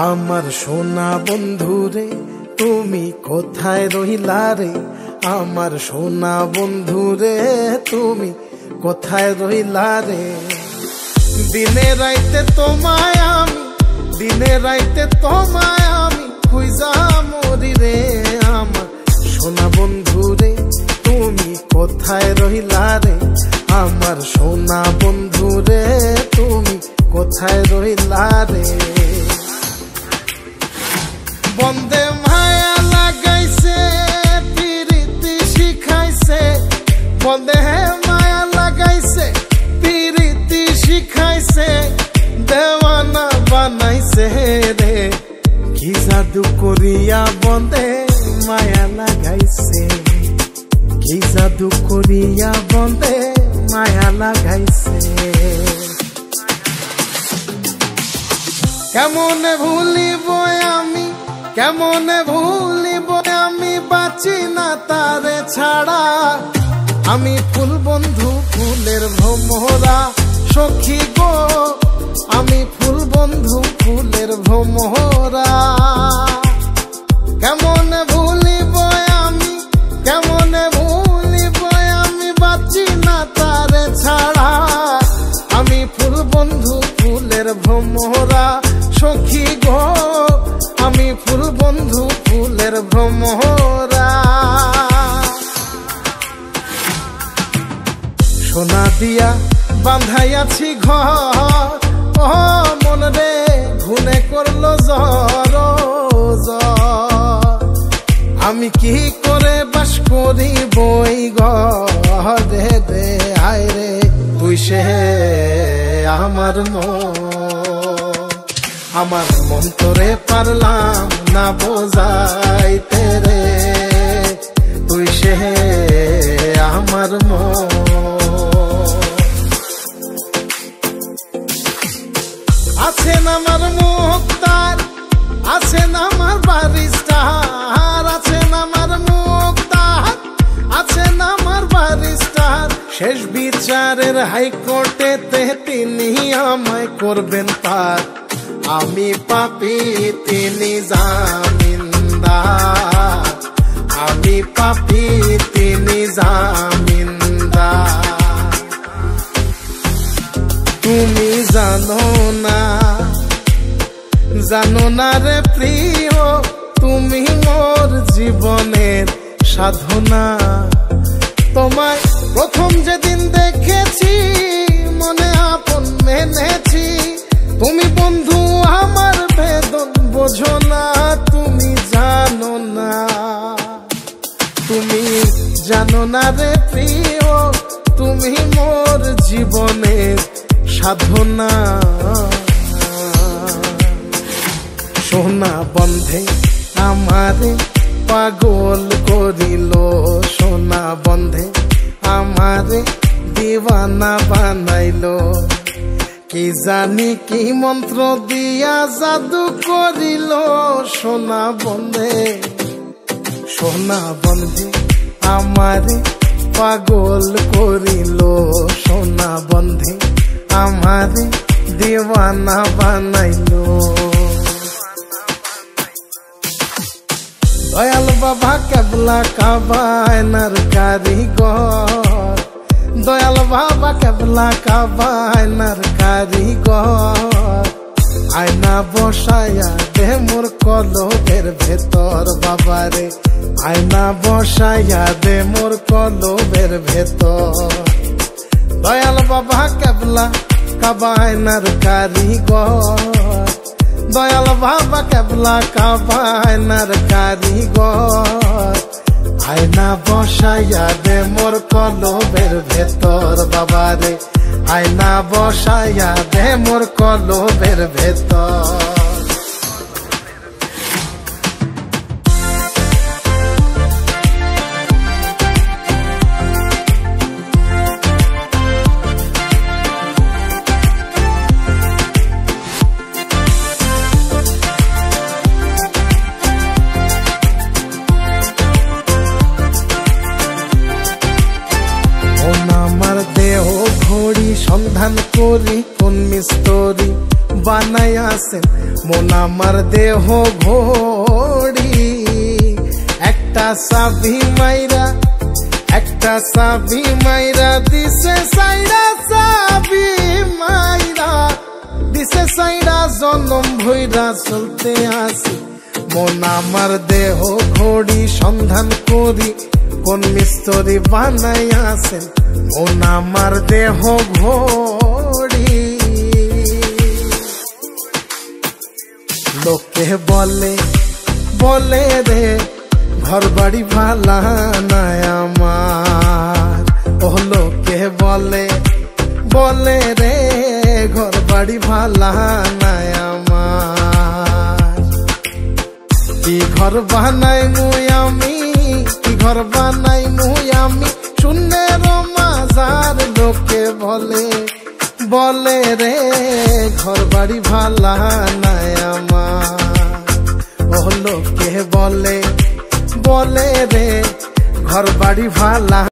আমার সোনা বন্ধু রে তুমি কোথায় রইলা রে, আমার সোনা বন্ধু রে তুমি কোথায় রইলা রে। দিনে রাইতে তোমায় আমি, দিনে রাইতে তোমায় আমি খুঁজা মরি রে। আমার সোনা বন্ধু রে তুমি কোথায় রইলা রে, আমার সোনা বন্ধু রে তুমি কোথায় রইলা রে। বন্দে মায়া লাগাইছে পিরিতি শিখাইছে, বন্দে মায়া লাগাইছে পিরিতি শিখাইছে, দেওয়ানা বানাইছে রে। কি জাদু করিয়া বন্দে মায়া লাগাইছে, কি জাদু করিয়া বন্দে মায়া লাগাইছে। কেমনে ভুলিব আমি, কেমনে ভুলিব আমি, বাঁচি না তারে ছাড়া। আমি ফুল বন্ধু ফুলের ভ্রমরা সখী গো, আমি ফুল বন্ধু ফুলের ভ্রমরা। কেমনে ভুলিব আমি, কেমনে ভুলিব আমি, বাঁচি না তারে ছাড়া। আমি ফুল বন্ধু ফুলের ভ্রমরা সখী গো, আমি ফুল বন্ধু ফুলের ভ্রমরা। সোনা দিয়া বাঁধাইয়াছি ঘর, ও মন রে ঘুনে করলো জ্বর জ্বর। আমি কি করে বাস করি বই ঘরে রে, আয় রে তুই সে আমার মন, আমার মন তোরে পারলাম না বোঝাইতে রে। তুই সে আমার মন। আছেন আমার মুক্তার, আছেন আমার বারিস্টার, আছেন আমার মুক্তার, আছেন আমার বারিস্টার। শেষ বিচারের হাইকোর্টেতে তিনি আমায় করবেন পার। আমি পাপী তিনি জামিনদার, আমি পাপী তিনি জামিনদার। তুমি জানো না, জানো না রে প্রিয়, তুমি মোর জীবনের সাধনা। তোমায় প্রথম যেদিন দেখেছি মনে আপন মেনেছি। তুমি বন্ধু আমার বেদন বোঝো না, তুমি জানো না, তুমি জানো না রে প্রিয়, তুমি মোর জীবনের সাধনা। সোনা বন্ধে আমারে পাগল করিল, সোনা বন্ধে আমারে দিওয়ানা বানাইল। কি জানি কি মন্ত্র দিয়া জাদু করিল সোনা বন্ধে, সোনা বন্ধে আমারে পাগল করিল, সোনা বন্ধে আমারে দিওয়ানা বানাইল। দয়াল বাবা কেবলা কাবায়নার কারিগর, দয়াল বাবা কেবলা কাবায়নার কারিগর। আয়না বসায়া দে মোর কলবের ভেতর বাবারে, আয়না বসায়া দে মোর কলবের ভেতর। দয়াল বাবা কেবলা কাবায়নার কারিগর, দয়াল বাবা কেবলা কাবায়নার কারিগর। আয়না বসাইয়া দে মোর কলবের ভেতর বাবারে, আয়না বসাইয়া দে মোর কলবের ভেতর। সন্ধান করি কোন মিস্তরি বানাইয়াছেন মন আমার দেহ ঘড়ি একটা চাবি মাইরা দিছে সাইরা চাবি মাইরা দিছে সাইরা জনম ভইরা চলতে আসি মন আমার দেহ ঘড়ি সন্ধান করি কোন মিস্ত্রি বানাইয়াছেন মন আমার দেহ ঘড়ি লোকে বলে রে ঘর বাড়ি ভালা নাই আমার ও লোকে বলে রে ঘর বাড়ি ভালা নাই আমার কি ঘর বানাই মুই আমি শূন্যের মাজার লোকে বলে রে ঘর বাড়ি ভালা নাই আমার ও লোকে বলে রে ঘর বাড়ি ভালা